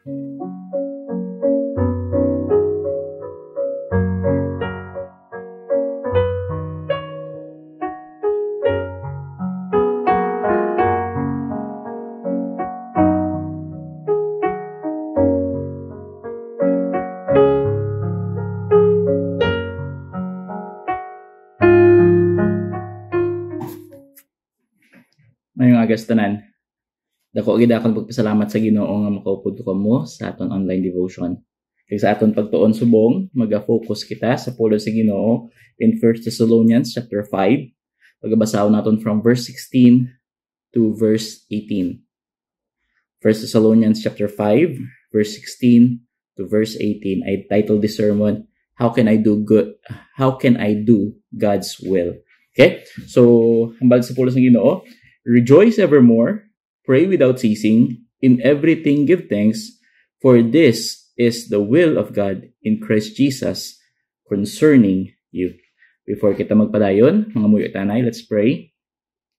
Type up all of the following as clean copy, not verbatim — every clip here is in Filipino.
Ngayong agastanan, dako gid akong pagpasalamat sa Ginoo nga makaupod ko mo sa aton online devotion. Kay sa aton pagtuon subong, maga-focus kita sa pulong sa Ginoo in 1 Thessalonians chapter 5. Pagabasahon naton from verse 16 to verse 18. 1 Thessalonians chapter 5, verse 16 to verse 18. I titled this sermon, How Can I Do God's Will? Okay? So, hambal sa pulong sa Ginoo, rejoice evermore, pray without ceasing, in everything give thanks, for this is the will of God in Christ Jesus concerning you. Before kita magpadayon, mga muyo tanay, let's pray.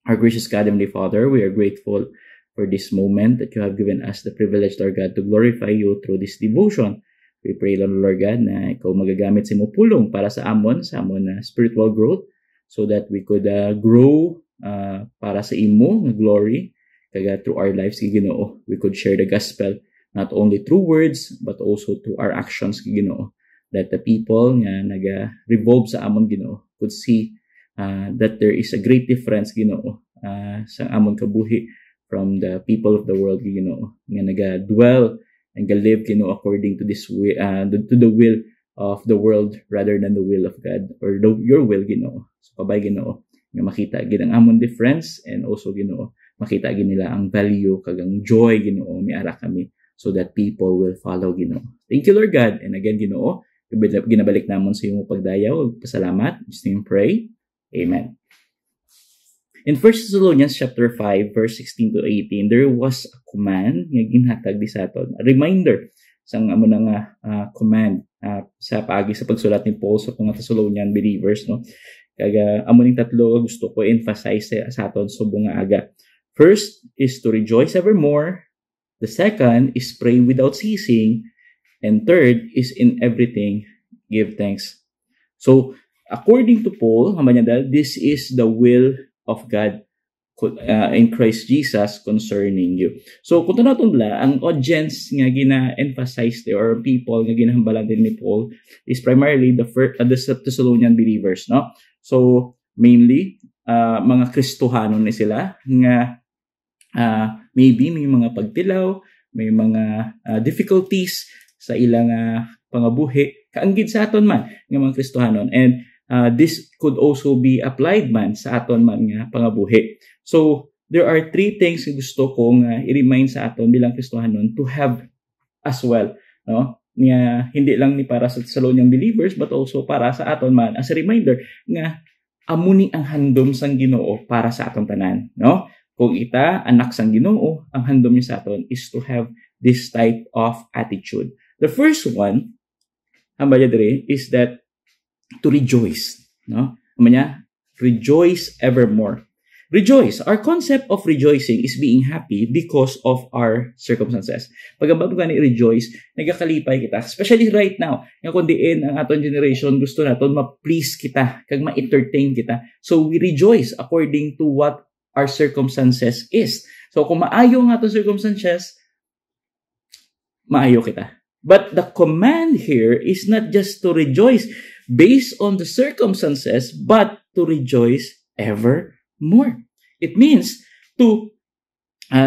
Our gracious God, Heavenly Father, we are grateful for this moment that you have given us the privilege, Lord God, to glorify you through this devotion. We pray, Lord God, na ikaw magagamit sa imong pulong para sa amon spiritual growth, so that we could grow para sa imo nga glory, kaya through our lives kay Ginoo we could share the gospel not only through words but also through our actions kay Ginoo, that the people nga naga-revolve sa amon Ginoo could see that there is a great difference Ginoo sa amon kabuhi from the people of the world kay Ginoo nga naga-dwell and ga-live Ginoo according to this way, to the will of the world rather than the will of God or your will Ginoo. So kabay Ginoo nga makita gid ang amon difference, and also Ginoo makita gid nila ang value kag ang joy Ginoo miara kami, so that people will follow Ginoo. Thank you Lord God, and again Ginoo ginabalik namon sa imong pagdayaw ug pasalamat. Just name pray. Amen. In 1 Thessalonians chapter 5 verse 16 to 18, there was a command nga ginhatag di sa aton, a reminder sang amo nga command sa paagi sa pagsulat ni Paul sa mga Thessalonian believers, no? Kaya amo ning tatlo gusto ko emphasize sa aton subong nga aga. First is to rejoice evermore. The second is pray without ceasing. And third is in everything give thanks. So, according to Paul, this is the will of God in Christ Jesus concerning you. So, kung naton la, ang audience nga gina-emphasize or people nga ginahambalan din ni Paul is primarily the Thessalonian believers, no? So, mainly, mga Kristohanon ni sila nga maybe may mga pagtilaw, may mga difficulties sa ilang pangabuhi, kaanggid sa aton man nga mga Kristohanon. And this could also be applied man sa aton man nga pangabuhi. So, there are three things nga gusto kong i-remind sa aton bilang Kristohanon to have as well, no? Nga hindi lang ni para sa Thessalonian believers but also para sa aton man as a reminder nga amuni ang handom sang Ginoo para sa aton tanan, no? Kung ita anak sang Ginoo, ang handom niya sa aton is to have this type of attitude. The first one ambaya dire is that to rejoice, no? Amanya rejoice evermore. Rejoice. Our concept of rejoicing is being happy because of our circumstances. Pag ni rejoice, nagakalipay kita. Especially right now. Nga kundiin ang aton generation, gusto naton ma-please kita, kag ma-entertain kita. So we rejoice according to what our circumstances is. So kung maayo ang aton circumstances, maayo kita. But the command here is not just to rejoice based on the circumstances, but to rejoice evermore. It means to,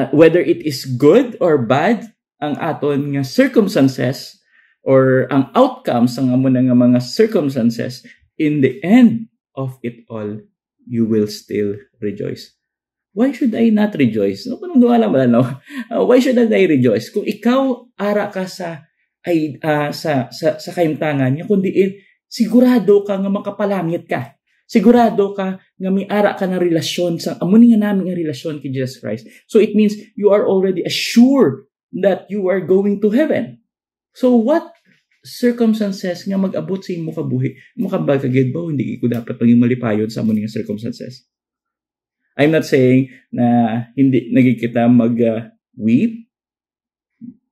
whether it is good or bad, ang aton nga circumstances or ang outcomes ng amo nga mga circumstances, in the end of it all, you will still rejoice. Why should I not rejoice? No, panunduala mo no? Why should I rejoice? Kung ikaw ara ka sa kaimtangan niya, kundiin sigurado ka nga makapalamit ka. Sigurado ka nga may ara ka na relasyon sa amunin nga namin nga relasyon kay Jesus Christ. So it means you are already assured that you are going to heaven. So what circumstances nga mag-abot sa imo kabuhi? Mo kabagagid ba hindi ko dapat maging malipayon sa amunin nga circumstances? I'm not saying na hindi nagikita mag-weep,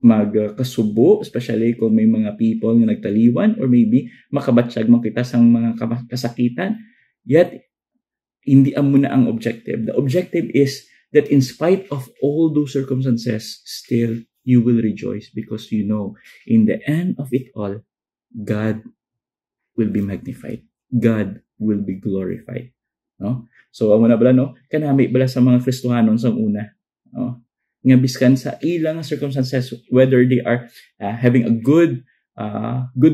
magkasubo, especially kung may mga people nga nagtaliwan or maybe makabatsyag man kita sa mga kasakitan. Yet, hindi amo na ang objective. The objective is that in spite of all those circumstances, still you will rejoice because you know, in the end of it all, God will be magnified. God will be glorified. No? So, amo na bala, no? Kanami bala sa mga Kristohanon sa una. No? Nga biskan sa ilang circumstances, whether they are having a good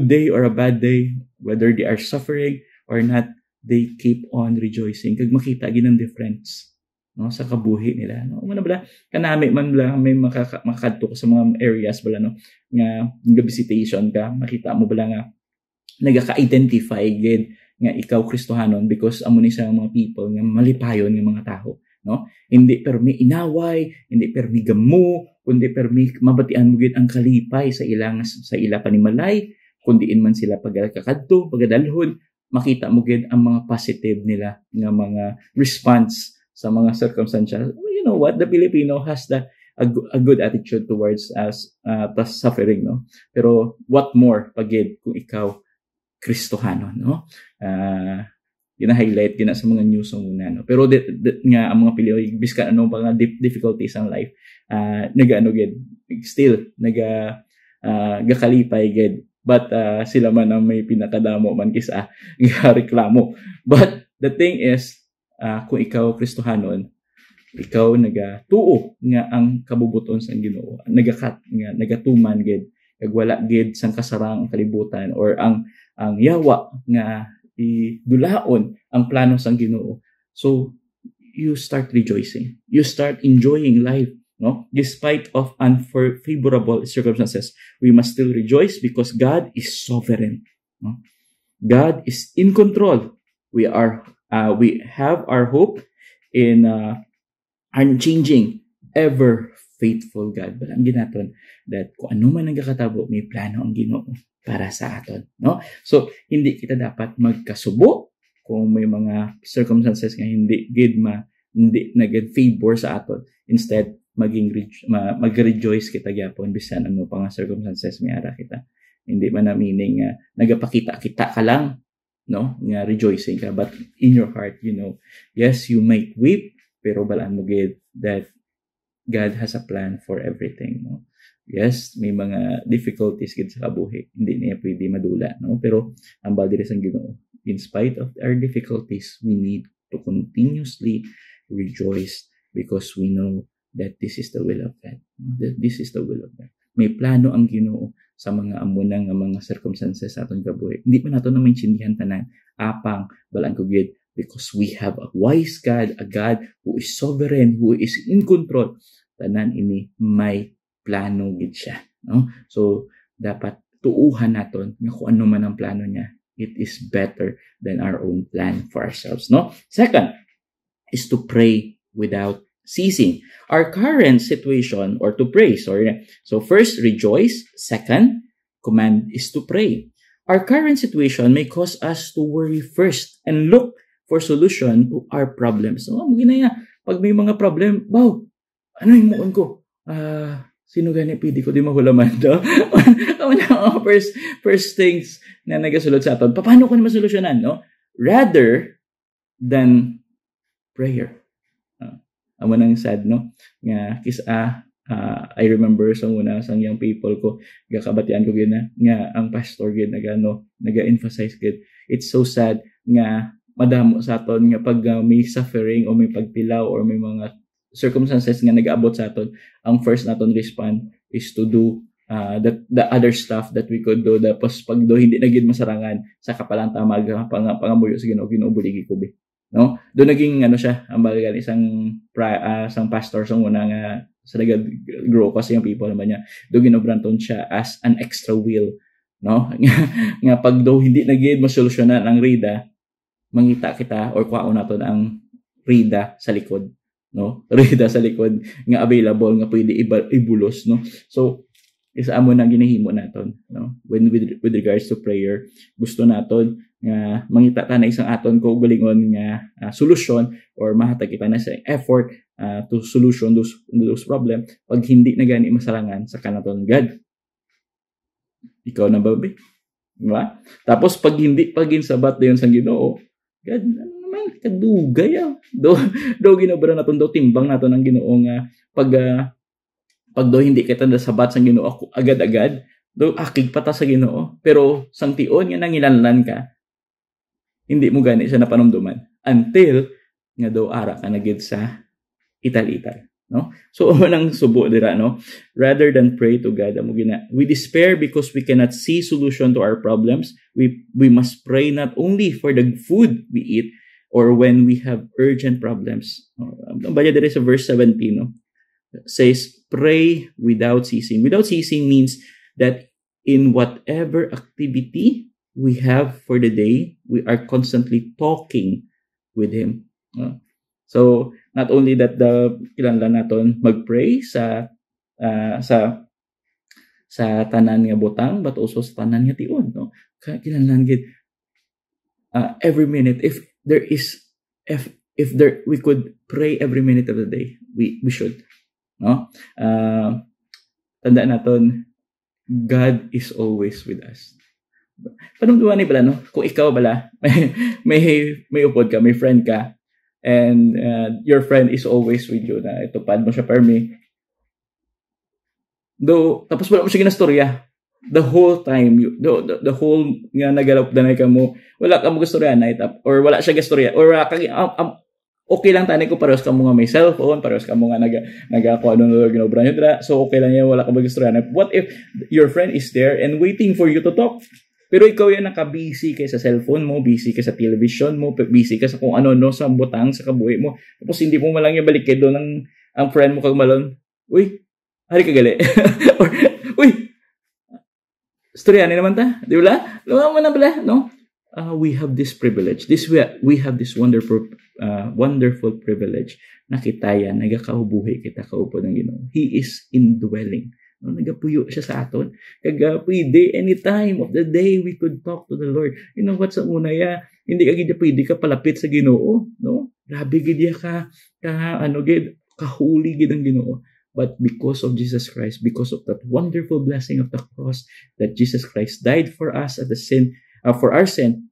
day or a bad day, whether they are suffering or not, they keep on rejoicing. Kag makita ginang difference, no, sa kabuhi nila. No, muna bala kanami man bala may makakadto sa mga areas bala, no, nga visitation ka, makita mo bala nga nagaka-identify gid nga ikaw Kristohanon because amo ni sa mga people nga malipayon nga mga taho, no? Hindi permi inaway, hindi permi gamu, kundi permi mabatian mo gid ang kalipay sa ila panimalay, kundiin man sila pagkakadto, pagdalhon, makita mo gid ang mga positive nila nga mga response sa mga circumstances. You know what? The Filipino has a good attitude towards us suffering, no? Pero what more pagid kung ikaw Kristohanon, no? Gina-highlight gina sa mga news muna, no? Pero nga ang mga Pilipino biskan ano pa nga difficulties in life, nagaano gid still gakalipay gid, but sila man ang may pinakadamo man kisa reklamo. But the thing is, kung ikaw Kristohanon, ikaw nagatuo nga ang kabubuton sa Ginoo, nagatuman gid kag wala gid sang kasarang kalibutan or ang yawa nga idulaon ang plano sang Ginoo. So you start rejoicing, you start enjoying life, no? Despite of unfavorable circumstances, we must still rejoice because God is sovereign, no? God is in control. We have our hope in unchanging, ever faithful God. But ang ginaton that kung ano man nagkakatabo, may plano ang Ginoo para sa aton, no? So hindi kita dapat magkasubo kung may mga circumstances nga hindi nag-favor sa aton. Instead, mag-rejoice kita gyapon bisan ano pa nga circumstances may ara kita. Hindi man na meaning nagapakita ka lang, no, nga rejoicing ka, but in your heart, you know, yes, you might weep, pero balaan mo gid that God has a plan for everything, no? Yes, may mga difficulties gid sa kabuhi, hindi niya pwede madula, no? Pero ang diri sang Ginoo, in spite of our difficulties, we need to continuously rejoice because we know that this is the will of God. That this is the will of God. May plano ang Ginoo sa mga amunang nga mga circumstances sa aton kabuhi. Hindi pa nato na maintindihan tanan, apang balaan ko gid, because we have a wise God, a God who is sovereign, who is in control. Tanan ini may plano gid siya, no? So dapat tuuhan naton nga kung ano man ang plano niya, it is better than our own plan for ourselves, no? Second is to pray without ceasing. Our current situation, or to pray, sorry. So first, rejoice. Second, command is to pray. Our current situation may cause us to worry first and look for solution to our problems. So, pag may mga problem, wow, ano yung muon ko? Sino gani pwede ko di mahulaman do? First things na nagasulod sa aton, paano ko na masolusyonan, no? Rather than prayer. Amo nang sad, no? Nga I remember sa una sang young people ko, gakabatian ko gid nga ang pastor gid naga-emphasize gid. It's so sad nga madamo sa aton nga pag may suffering o may pagtilaw or may mga circumstances nga nag-aabot sa aton, ang first naton respond is to do the other stuff that we could do. Tapos pag do hindi na gid masarangan sa kapalang tamag pangamuyo sa Ginoo, buligi ko be, no? Do naging siya ang balikan isang pastor sa una nga sa nag-grow kasi yung people naman niya, do ginobranton siya as an extra wheel, no? nga pag do hindi na gid masolusyonan ang rida, mangita kita or kuhaon naton ang rida sa likod, no? Rida sa likod nga available nga pwede ibulos, no? So is amo na ginahimo naton, no? When with regards to prayer, gusto naton nga mangita ta na isang aton ko galingon nga solusyon or mahatag kita na sa effort to solution those problem pag hindi na gani masalangan sa kanaton God. Ikaw na ba? Diba? Tapos pag hindi pagin sabat dayon sa Ginoo, God, ano naman kadugay do ginobra naton daw timbang naton ang Ginoo nga pag do hindi kita sabat sa Ginoo ako agad-agad do akig pata sa Ginoo pero sang tion nga nangilanlan ka hindi mo gani siya napanumduman until nga do ara ka na gid sa ital-ital, no? So unang subo dira, no, rather than pray to God we despair because we cannot see solution to our problems. We must pray not only for the food we eat or when we have urgent problems. Baya dira sa verse 17, no, says pray without ceasing. Without ceasing means that in whatever activity we have for the day, we are constantly talking with Him. So, not only that kinahanglan naton magpray sa tanan nga butang, but also sa tanan nga tion, no? Kinahanglan gid every minute if we could pray every minute of the day, we should, no? Tanda naton God is always with us. Panumduman ni bala, no? Kung ikaw bala, may upod ka, may friend ka, and your friend is always with you na itupad mo siya permi. Though, tapos wala mo siya ginastorya. The whole time, the whole nga nagalap danay ka mo, wala ka mo gastorya night up, or wala siya gastorya, or okay lang tanay ko parehas ka mo nga may cellphone, parehas ka mo nga nag-ako ano ginobra nyo dira, so okay lang yan, wala ka mag-gastorya night. What if your friend is there and waiting for you to talk? Pero ikaw yan naka-busy ka sa cellphone mo, busy ka sa television mo, busy ka sa kung ano sa butang, sa kabuhi mo. Tapos hindi mo malang yung balik doon ang friend mo kag malon. Uy, hari ka gali. Or, uy, storya naman ta. Di ba? Lumaman na bala, no? We have this privilege. We have this wonderful privilege na kita yan, nagakaubuhi kita kaupo ng Ginoo. He is indwelling. No, nagapuyo siya sa aton. Kaga pwede anytime of the day we could talk to the Lord. You know what, sa una hindi ka gid pwede ka palapit sa Ginoo, no? Grabe gid ka kahuli gid ang Ginoo. But because of Jesus Christ, because of that wonderful blessing of the cross, that Jesus Christ died for us for our sin,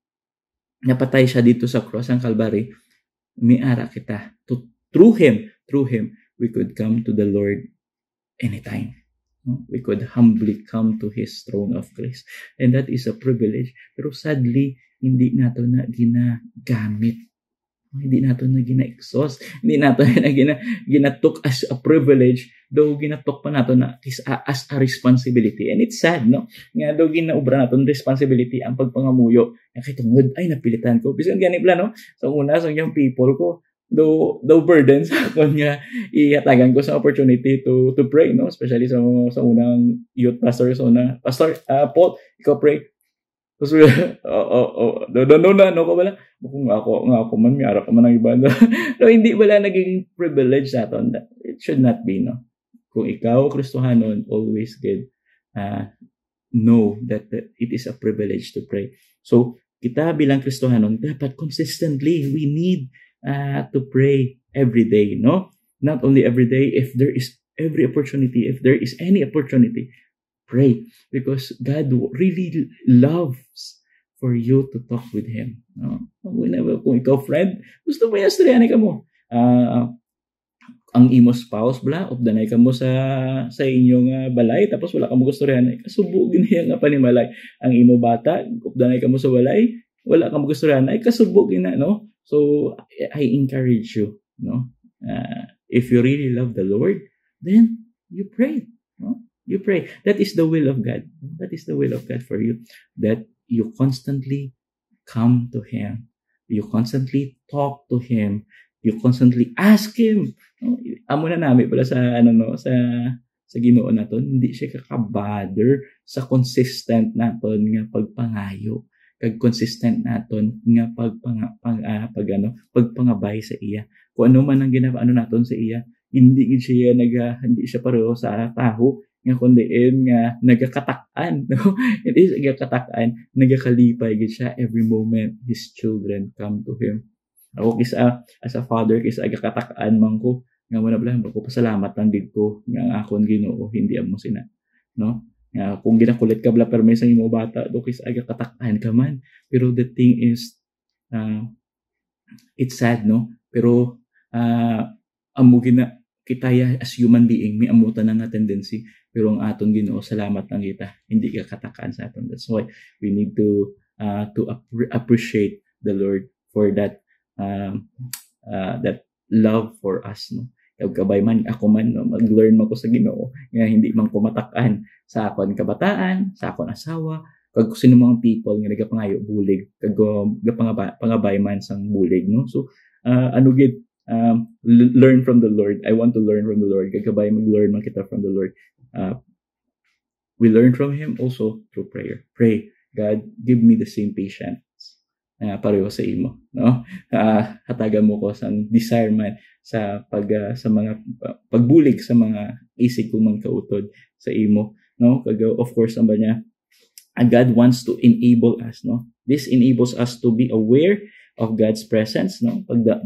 napatay siya dito sa cross ang Calvary, miara kita. Through Him, we could come to the Lord anytime. We could humbly come to His throne of grace. And that is a privilege. Pero sadly, hindi nato na ginagamit. Hindi nato na gina-exhaust. Hindi nato na ginatok as a privilege. Though ginatok pa nato na as a responsibility. And it's sad, no? Nga daw ginaubra nato responsibility ang pagpangamuyo. Kaya tungod, ay napilitan ko. Bisan ganit pala, no? So una, sa young people ko, though burdens ako nga ihatagan ko sa opportunity to pray, no, especially sa unang youth pastor, so na pastor Paul, ikaw pray. Tapos no ko bala kung ako man may ara ka man ang iba. No, hindi bala naging privilege sa aton. It should not be, no. Kung ikaw Kristohanon, always get know that it is a privilege to pray. So kita bilang Kristohanon dapat consistently we need to pray every day, no? Not only every day, if there is any opportunity, pray, because God really loves for you to talk with Him, no? Whenever, kung ikaw friend, gusto mo yung storyahan ka mo, ang imo spouse bla, obdanay ka mo sa inyong balay, tapos wala ka mo gustoryahan, kasubo giniya nga panimalay. Ang imo bata, obdanay ka mo sa balay, wala ka mo gustoryahan, ay kasubo gina, no? So I encourage you, no? If you really love the Lord, then you pray, no? You pray. That is the will of God. That is the will of God for you. That you constantly come to Him. You constantly talk to Him. You constantly ask Him. No? Amo na namin pala sa sa Ginoo naton, hindi siya kakabother sa consistent naton nga pagpangayo. Kag consistent naton nga pagpangabay sa iya. Kung ano man ang naton sa iya, hindi siya pareho sa taho, nga kundiin nga nagakatak-an, no? It is nagakatak-an, nagakalipay gid siya every moment his children come to him. Ako kisa as a father kisa agakatak-an man ko nga wala bala ko pasalamat lang gid ko nga akon Ginoo hindi amo sina, no? Nga kung ginakulit ka bala permi sa imo bata do kisa agakatak-an ka man. Pero the thing is it's sad, no? Pero amo gina kita as human being may amutan nga tendency pero ang aton Ginoo salamat lang kita hindi ka katakan sa aton. That's why we need to appreciate the Lord for that that love for us, no? Kabay man ako man, no, mag-learn man ko sa Ginoo nga hindi man kumatakan sa akon kabataan, sa akon asawa, kag sino mga people nga nagapangayo bulig kag pangabay man sang bulig, no? So ano gid learn from the Lord. I want to learn from the Lord. Kagabay mag-learn man kita from the Lord. We learn from Him also through prayer. Pray, God, give me the same patience pareho sa imo, no? Hatagan mo ko sang desire man sa sa mga pagbulig sa mga isig ko man kautod sa imo, no? Kag of course ang niya God wants to enable us, no? This enables us to be aware of God's presence, no? Pag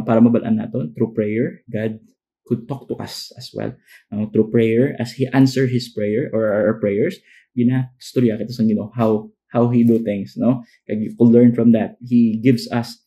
para mabalaan naton through prayer, God could talk to us as well. Through prayer, as He answer His prayer or our prayers, storya kita sa Ginoo how He do things, no? Kag you could learn from that. He gives us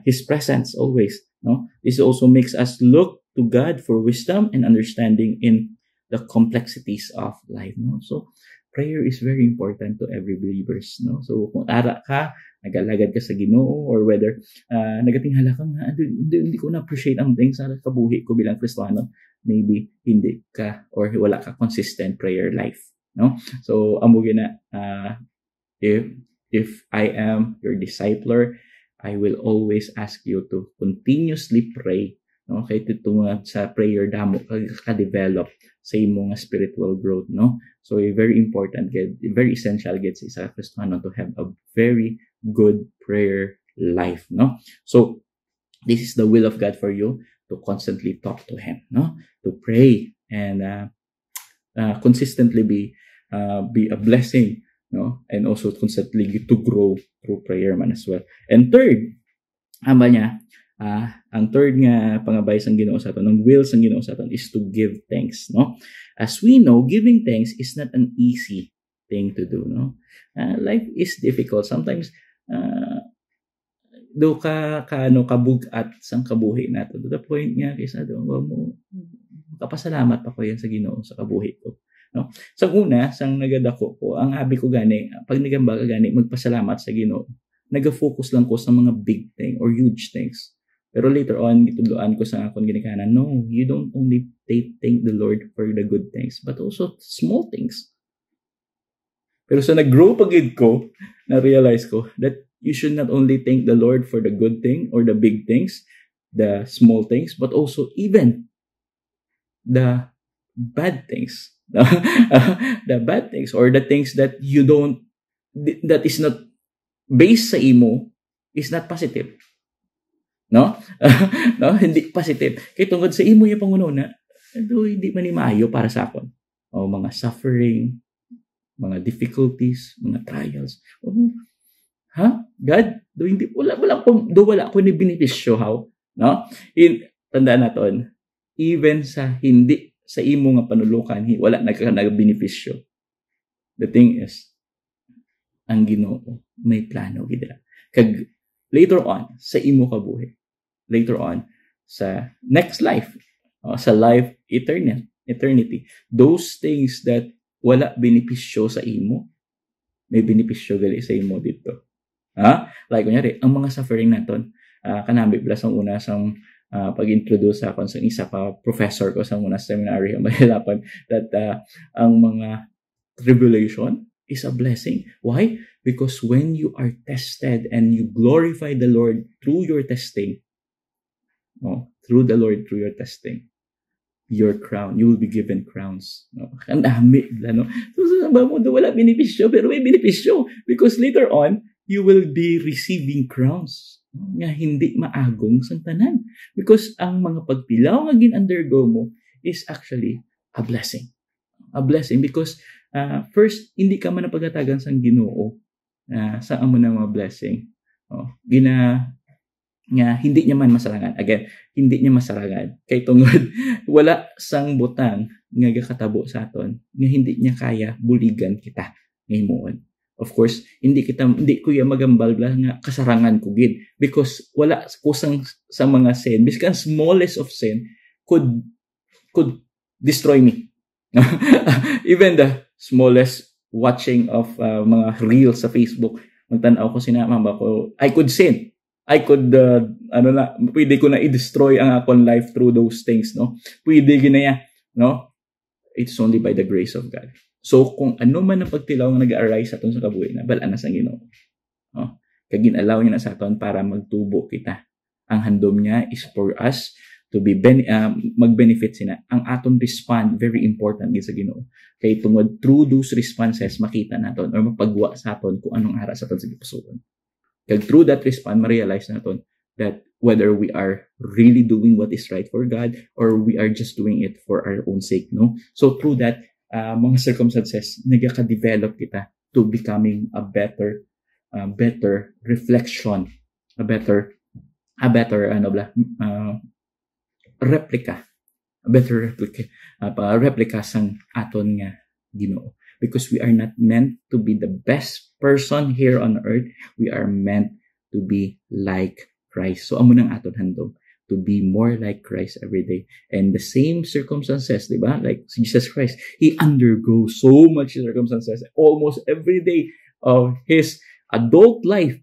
His presence always, no? This also makes us look to God for wisdom and understanding in the complexities of life, no? So prayer is very important to every believers, no? So kung ara ka nagalagad ka sa Ginoo or whether nagatinghala ka nga hindi ko na appreciate ang things sa kabuhi ko bilang Kristiyano, maybe hindi ka or wala ka consistent prayer life, no? So amo gina if I am your discipler, I will always ask you to continuously pray, no? Kay tungod sa prayer damo ka-develop sa imong spiritual growth, no? So very important, very essential gid sa isa ka Kristiyano to have a very good prayer life, no? So this is the will of God for you, to constantly talk to Him, no? To pray and consistently be a blessing, no? And also constantly to grow through prayer man as well. And third, ang third nga pangabay sang Ginoo sa aton, ang will sang Ginoo sa aton is to give thanks, no? As we know, giving thanks is not an easy thing to do, no? Life is difficult sometimes. Do kabugat sang kabuhi nato to the point nga kaysa do mo kapasalamat pa ko yan sa Ginoo sa kabuhi ko, no? Sa una sang nagadako ko ang habi ko gani pag nagamba ka gani magpasalamat sa Ginoo, naga-focus lang ko sa mga big thing or huge things. Pero later on, gitudloan ko sa akong ginikanan, no, you don't only thank the Lord for the good things, but also small things. Pero sa nag-grow pagid ko, na-realize ko that you should not only thank the Lord for the good thing or the big things, the small things, but also even the bad things. The bad things or the things that that is not based sa imo, is not positive. No? No, hindi positive. Kay tungod sa imo yung pangununa, hindi man maayo para sa akon. O mga suffering, mga difficulties, mga trials. God, wala ko ni benepisyo how, no? Tandaan naton, even sa hindi sa imo nga panulukan, wala nagbenepisyo. The thing is, ang Ginoo may plano gid. Kag later on sa imo kabuhi, later on sa next life, sa life eternity, those things that wala benepisyo sa imo, may benepisyo gali sa imo dito. Like kunyari ang mga suffering naton, kanami pala sang una sang pag-introduce sa akon sa isa pa professor ko sa una seminary mahirapan that ang mga tribulation is a blessing. Why? Because when you are tested and you glorify the Lord through your testing, your crown, you will be given crowns. Ang dami, no? So, wala benepisyo, pero may benepisyo. Because later on, you will be receiving crowns nga hindi maagong sa tanan. Because ang mga pagpilaw nga gin-undergo mo is actually a blessing. a blessing because first, hindi ka man napagatagan sa Ginoo sa amo ng mga blessing. Nga hindi niya man masarangan. Again, hindi niya masarangan. Kay tungod, wala sang butang nga gakatabo sa aton nga hindi niya kaya buligan kita ngayon. Of course, hindi kuya magambal nga kasarangan ko gid because wala kusang sa mga sin. Biskan smallest of sin could destroy me. Even the smallest watching of mga reels sa Facebook, magtanaw ko sinama ko, I could sin. I could, pwede ko na i-destroy ang akong life through those things, no? Pwede ginaya, no? It's only by the grace of God. So, kung ano man ang pagtilaw nga nag-arise sa aton sa kabuhi na, balaan na sa Ginoo. No? Kagin-allow niya na sa aton para magtubo kita. Ang handom niya is for us to be mag-benefit sina. Ang aton respond, very important din sa Ginoo. Kaya tungod through those responses, makita naton or mapagwa sa aton kung anong ara sa aton sa gipusoon. Kag through that response, ma-realize naton that whether we are really doing what is right for God or we are just doing it for our own sake, no? So through that, mga circumstances, nagka-develop kita to becoming a better reflection, a better replica sang aton nga Ginoo. Because we are not meant to be the best person here on earth. We are meant to be like Christ. So, amo nang aton handog to be more like Christ every day. And the same circumstances, di ba? Like Jesus Christ, He undergoes so much circumstances almost every day of His adult life.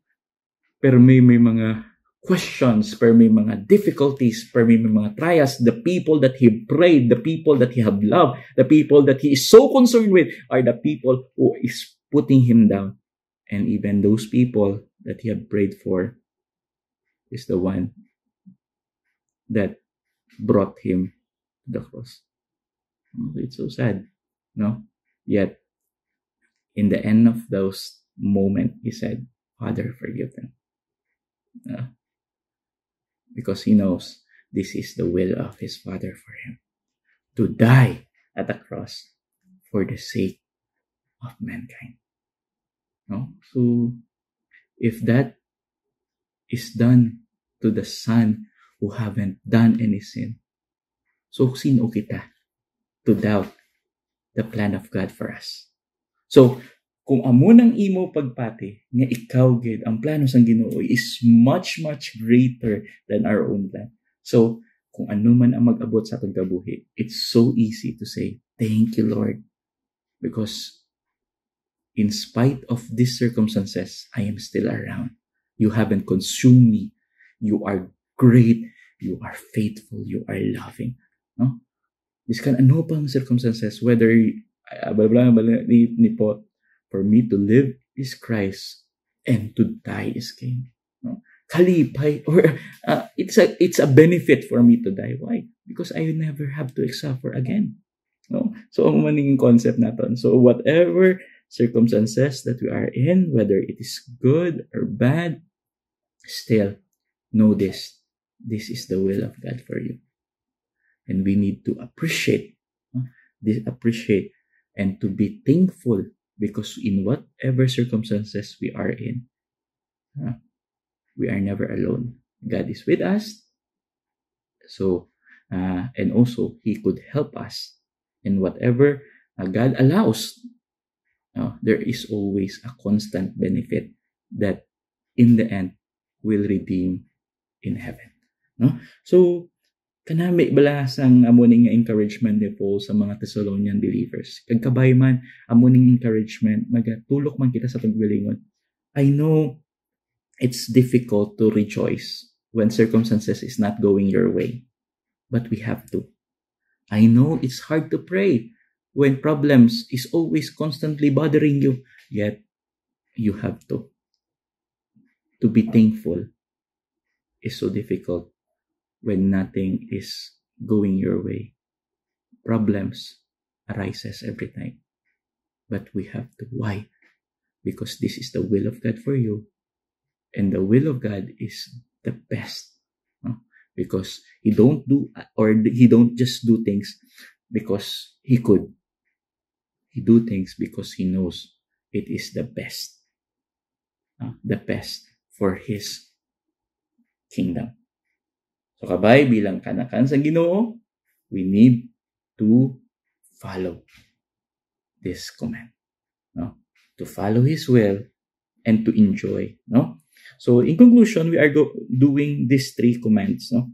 Pero may mga questions, per may mga difficulties, per may mga trials, the people that He prayed, the people that He have loved, the people that He is so concerned with are the people who is putting Him down. And even those people that He have prayed for is the one that brought Him to the cross. It's so sad, no? Yet, in the end of those moments, He said, Father, forgive them. Because He knows this is the will of His Father for Him. To die at the cross for the sake of mankind. No? So, if that is done to the Son who haven't done any sin, so sino kita to doubt the plan of God for us? So, kung amo nang imo pagpati nga ikaw gid ang plano sang Ginoo is much greater than our own plan. So kung ano man ang mag-abot sa atong kabuhi, it's so easy to say thank you Lord, because in spite of these circumstances I am still around. You haven't consumed me. You are great, you are faithful, you are loving, no? Biskan ano pang circumstances, whether ni po, for me to live is Christ and to die is gain. No? Kalipay, or it's a benefit for me to die. Why? Because I never have to suffer again. No? So ang maningin concept natin. So whatever circumstances that we are in, whether it is good or bad, still know this. This is the will of God for you. And we need to appreciate and to be thankful. Because in whatever circumstances we are in, we are never alone. God is with us. So, and also, He could help us in whatever God allows. There is always a constant benefit that in the end will redeem in heaven. No? So, kanami balasang amuning encouragement ni Paul sa mga Thessalonian believers. Kagkabay man, amuning encouragement, magatulok man kita sa pagwilingon. I know it's difficult to rejoice when circumstances is not going your way. But we have to. I know it's hard to pray when problems is always constantly bothering you. Yet, you have to. To be thankful is so difficult when nothing is going your way. Problems arises every time. But we have to. Why? Because this is the will of God for you. And the will of God is the best. Because He don't just do things because He could. He do things because He knows it is the best. The best for His kingdom. So kabay, bilang kanakan sa Ginoo, we need to follow this command. No? To follow His will and to enjoy. No? So in conclusion, we are doing these 3 commands. No?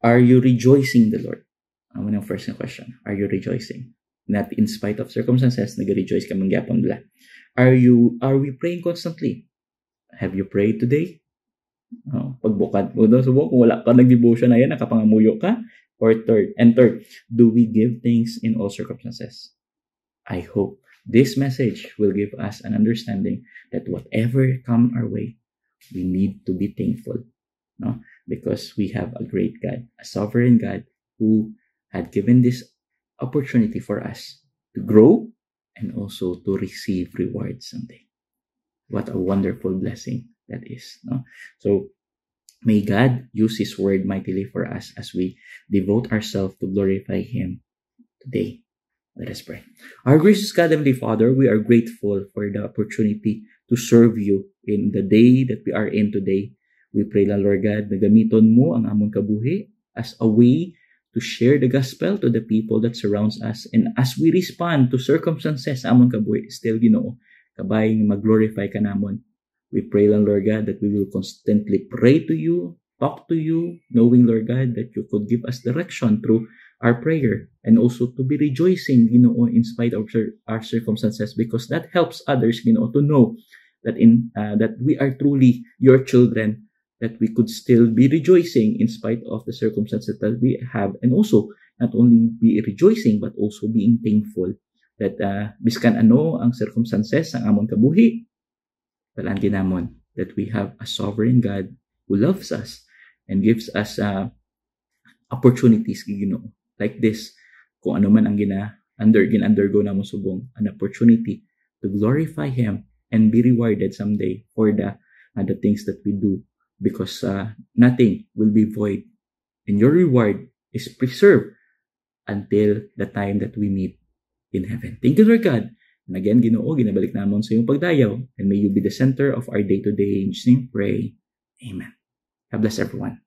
Are you rejoicing the Lord? Ang first question. Are you rejoicing? Not in spite of circumstances, nag-rejoice ka mangyapon bla. Are we praying constantly? Have you prayed today? Pagbukad mo daw subok, kung wala ka nag-devotion na yan, nakapangamuyo ka. Or third, do we give thanks in all circumstances? I hope this message will give us an understanding that whatever come our way, we need to be thankful. No? Because we have a great God, a sovereign God who had given this opportunity for us to grow and also to receive rewards someday. What a wonderful blessing that is. No? So, may God use His word mightily for us as we devote ourselves to glorify Him today. Let us pray. Our gracious God, Heavenly Father, we are grateful for the opportunity to serve You in the day that we are in today. We pray na, Lord God, na gamiton mo ang among kabuhi as a way to share the gospel to the people that surrounds us. And as we respond to circumstances among kabuhi, still, Ginoo, kabay mag-glorify ka namon. We pray lang, Lord God, that we will constantly pray to You, talk to You, knowing, Lord God, that You could give us direction through our prayer and also to be rejoicing, Ginoo, in spite of our circumstances, because that helps others, Ginoo, to know that that we are truly Your children, that we could still be rejoicing in spite of the circumstances that we have, and also not only be rejoicing but also being thankful that biskan ano ang circumstances ang amon kabuhi, palangin namon that we have a sovereign God who loves us and gives us opportunities, Ginoo, like this. Kung ano man ang gin-undergo namon subong, an opportunity to glorify Him and be rewarded someday for the things that we do, because nothing will be void and Your reward is preserved until the time that we meet in heaven. Thank You, Lord God. And again, Ginoo, ginabalik namon sa iyong pagdayaw, and may You be the center of our day-to-day. In Jesus' name, pray. Amen. God bless everyone.